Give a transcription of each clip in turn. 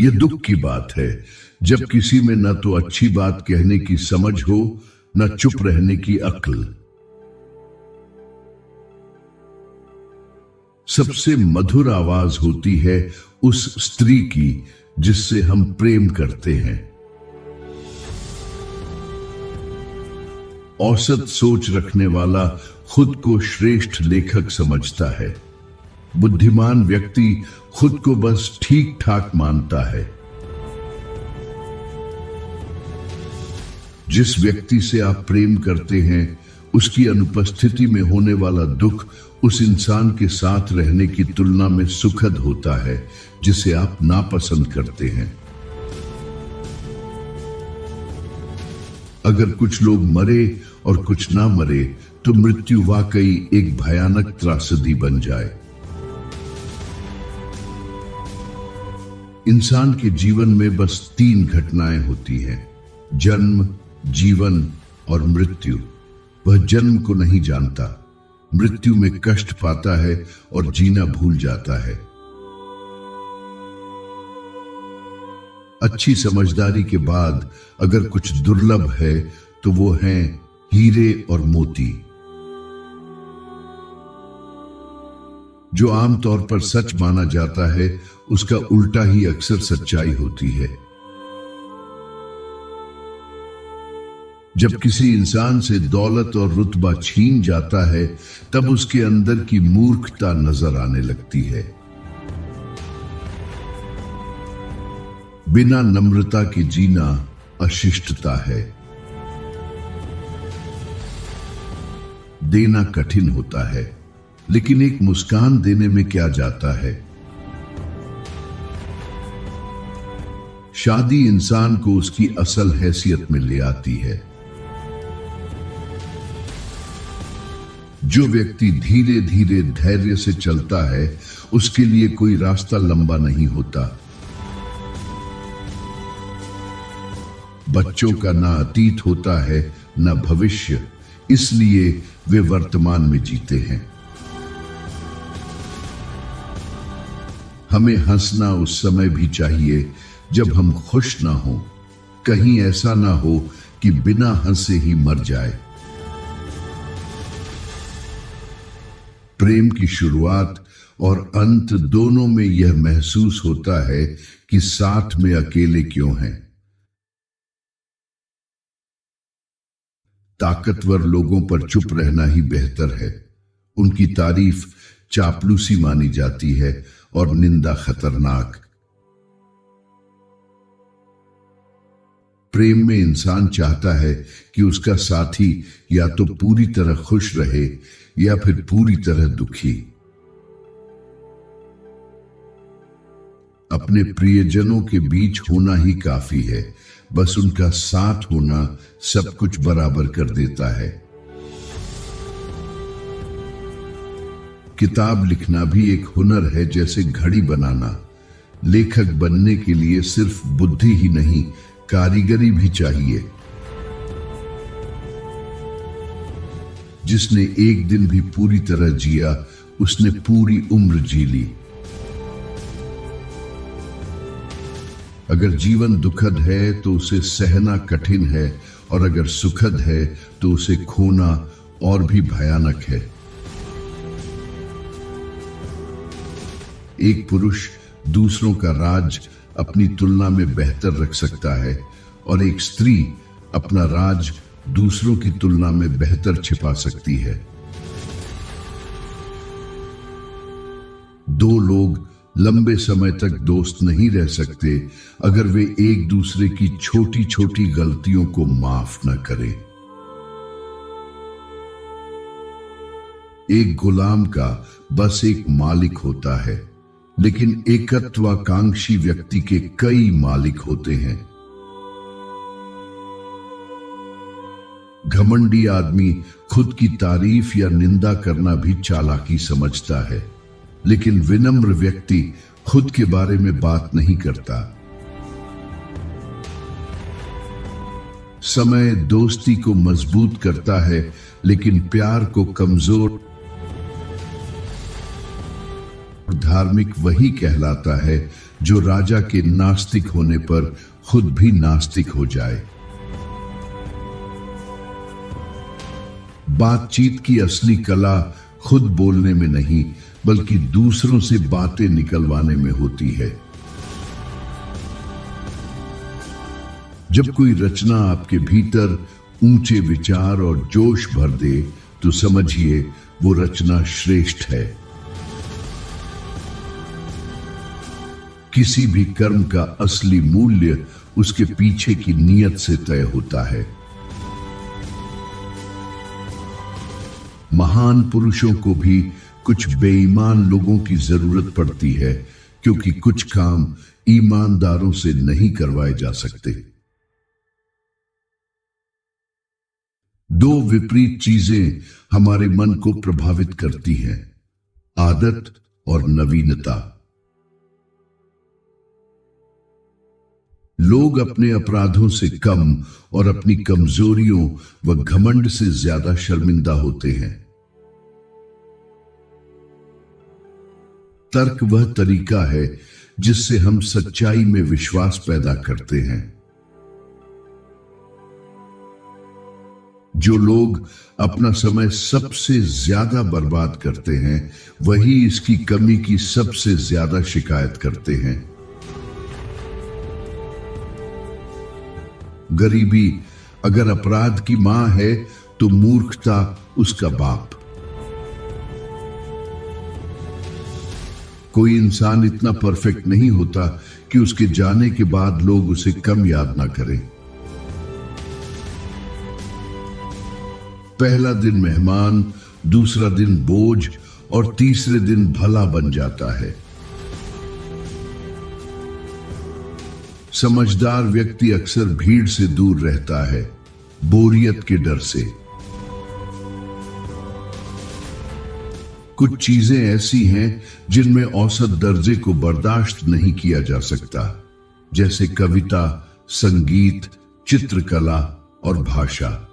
ये दुख की बात है जब किसी में न तो अच्छी बात कहने की समझ हो, न चुप रहने की अक्ल। सबसे मधुर आवाज होती है उस स्त्री की जिससे हम प्रेम करते हैं। औसत सोच रखने वाला खुद को श्रेष्ठ लेखक समझता है। बुद्धिमान व्यक्ति खुद को बस ठीक ठाक मानता है। जिस व्यक्ति से आप प्रेम करते हैं उसकी अनुपस्थिति में होने वाला दुख उस इंसान के साथ रहने की तुलना में सुखद होता है जिसे आप नापसंद करते हैं। अगर कुछ लोग मरे और कुछ ना मरे तो मृत्यु वाकई एक भयानक त्रासदी बन जाए। इंसान के जीवन में बस 3 घटनाएं होती हैं, जन्म, जीवन और मृत्यु। वह जन्म को नहीं जानता, मृत्यु में कष्ट पाता है और जीना भूल जाता है। अच्छी समझदारी के बाद अगर कुछ दुर्लभ है तो वो हैं हीरे और मोती। जो आमतौर पर सच माना जाता है उसका उल्टा ही अक्सर सच्चाई होती है। जब किसी इंसान से दौलत और रुतबा छीन जाता है तब उसके अंदर की मूर्खता नजर आने लगती है। बिना नम्रता के जीना अशिष्टता है। देना कठिन होता है, लेकिन एक मुस्कान देने में क्या जाता है। शादी इंसान को उसकी असल हैसियत में ले आती है। जो व्यक्ति धीरे धीरे धैर्य से चलता है उसके लिए कोई रास्ता लंबा नहीं होता। बच्चों का ना अतीत होता है ना भविष्य, इसलिए वे वर्तमान में जीते हैं। हमें हंसना उस समय भी चाहिए जब हम खुश ना हो। कहीं ऐसा ना हो कि बिना हंसे ही मर जाए। प्रेम की शुरुआत और अंत दोनों में यह महसूस होता है कि साथ में अकेले क्यों हैं। ताकतवर लोगों पर चुप रहना ही बेहतर है। उनकी तारीफ चापलूसी मानी जाती है और निंदा खतरनाक। प्रेम में इंसान चाहता है कि उसका साथी या तो पूरी तरह खुश रहे या फिर पूरी तरह दुखी। अपने प्रियजनों के बीच होना ही काफी है, बस उनका साथ होना सब कुछ बराबर कर देता है। किताब लिखना भी एक हुनर है, जैसे घड़ी बनाना। लेखक बनने के लिए सिर्फ बुद्धि ही नहीं, कारीगरी भी चाहिए। जिसने एक दिन भी पूरी तरह जिया उसने पूरी उम्र जी ली। अगर जीवन दुखद है तो उसे सहना कठिन है, और अगर सुखद है तो उसे खोना और भी भयानक है। एक पुरुष दूसरों का राज अपनी तुलना में बेहतर रख सकता है, और एक स्त्री अपना राज दूसरों की तुलना में बेहतर छिपा सकती है। दो लोग लंबे समय तक दोस्त नहीं रह सकते अगर वे एक दूसरे की छोटी छोटी गलतियों को माफ न करें। एक गुलाम का बस एक मालिक होता है, लेकिन एकत्वाकांक्षी व्यक्ति के कई मालिक होते हैं। घमंडी आदमी खुद की तारीफ या निंदा करना भी चालाकी समझता है, लेकिन विनम्र व्यक्ति खुद के बारे में बात नहीं करता। समय दोस्ती को मजबूत करता है, लेकिन प्यार को कमजोर। धार्मिक वही कहलाता है जो राजा के नास्तिक होने पर खुद भी नास्तिक हो जाए। बातचीत की असली कला खुद बोलने में नहीं, बल्कि दूसरों से बातें निकलवाने में होती है। जब कोई रचना आपके भीतर ऊंचे विचार और जोश भर दे, तो समझिए वो रचना श्रेष्ठ है। किसी भी कर्म का असली मूल्य उसके पीछे की नीयत से तय होता है। महान पुरुषों को भी कुछ बेईमान लोगों की जरूरत पड़ती है, क्योंकि कुछ काम ईमानदारों से नहीं करवाए जा सकते। दो विपरीत चीजें हमारे मन को प्रभावित करती हैं, आदत और नवीनता। लोग अपने अपराधों से कम और अपनी कमजोरियों व घमंड से ज्यादा शर्मिंदा होते हैं। तर्क वह तरीका है जिससे हम सच्चाई में विश्वास पैदा करते हैं। जो लोग अपना समय सबसे ज्यादा बर्बाद करते हैं, वही इसकी कमी की सबसे ज्यादा शिकायत करते हैं। गरीबी अगर अपराध की मां है, तो मूर्खता उसका बाप। कोई इंसान इतना परफेक्ट नहीं होता कि उसके जाने के बाद लोग उसे कम याद ना करें। पहला दिन मेहमान, दूसरा दिन बोझ और तीसरे दिन भला बन जाता है। समझदार व्यक्ति अक्सर भीड़ से दूर रहता है, बोरियत के डर से। कुछ चीजें ऐसी हैं जिनमें औसत दर्जे को बर्दाश्त नहीं किया जा सकता, जैसे कविता, संगीत, चित्रकला और भाषा।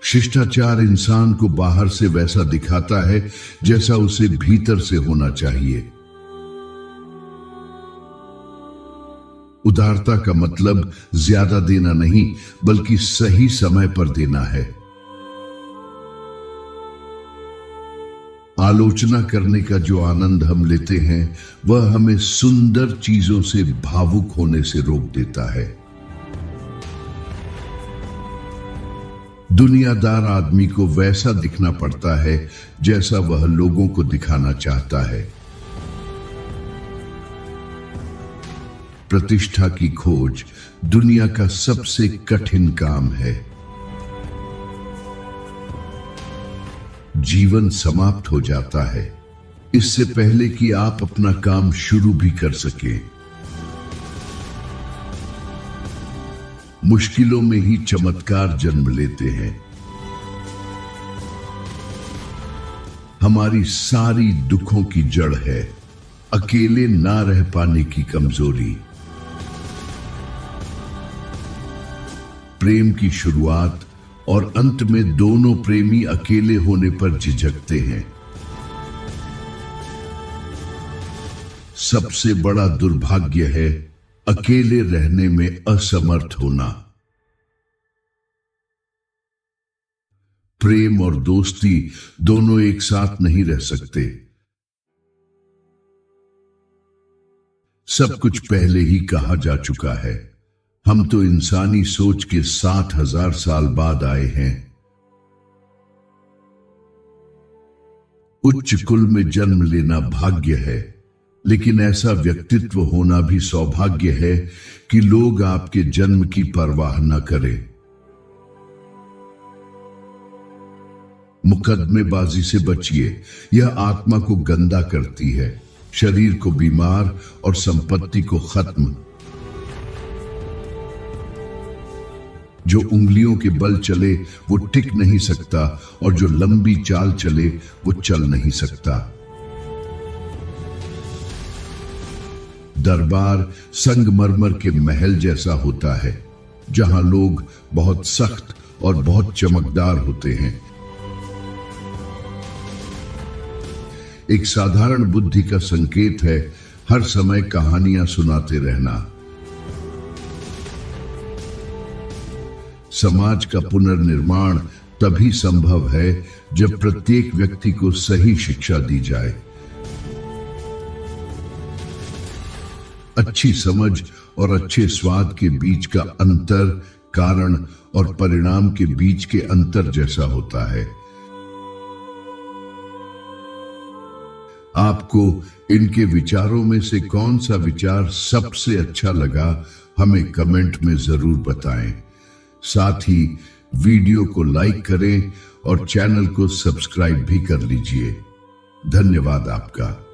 शिष्टाचार इंसान को बाहर से वैसा दिखाता है जैसा उसे भीतर से होना चाहिए। उदारता का मतलब ज्यादा देना नहीं, बल्कि सही समय पर देना है। आलोचना करने का जो आनंद हम लेते हैं, वह हमें सुंदर चीजों से भावुक होने से रोक देता है। दुनियादार आदमी को वैसा दिखना पड़ता है जैसा वह लोगों को दिखाना चाहता है। प्रतिष्ठा की खोज दुनिया का सबसे कठिन काम है। जीवन समाप्त हो जाता है इससे पहले कि आप अपना काम शुरू भी कर सकें। मुश्किलों में ही चमत्कार जन्म लेते हैं। हमारी सारी दुखों की जड़ है अकेले ना रह पाने की कमजोरी। प्रेम की शुरुआत और अंत में दोनों प्रेमी अकेले होने पर झिझकते हैं। सबसे बड़ा दुर्भाग्य है अकेले रहने में असमर्थ होना। प्रेम और दोस्ती दोनों एक साथ नहीं रह सकते। सब कुछ पहले ही कहा जा चुका है। हम तो इंसानी सोच के 7,000 साल बाद आए हैं। उच्च कुल में जन्म लेना भाग्य है, लेकिन ऐसा व्यक्तित्व होना भी सौभाग्य है कि लोग आपके जन्म की परवाह न करें। मुकदमेबाजी से बचिए, यह आत्मा को गंदा करती है, शरीर को बीमार और संपत्ति को खत्म। जो उंगलियों के बल चले वो टिक नहीं सकता, और जो लंबी चाल चले वो चल नहीं सकता। दरबार संगमरमर के महल जैसा होता है, जहां लोग बहुत सख्त और बहुत चमकदार होते हैं। एक साधारण बुद्धि का संकेत है हर समय कहानियां सुनाते रहना। समाज का पुनर्निर्माण तभी संभव है जब प्रत्येक व्यक्ति को सही शिक्षा दी जाए। अच्छी समझ और अच्छे स्वाद के बीच का अंतर कारण और परिणाम के बीच के अंतर जैसा होता है। आपको इनके विचारों में से कौन सा विचार सबसे अच्छा लगा, हमें कमेंट में जरूर बताएं। साथ ही वीडियो को लाइक करें और चैनल को सब्सक्राइब भी कर लीजिए। धन्यवाद आपका।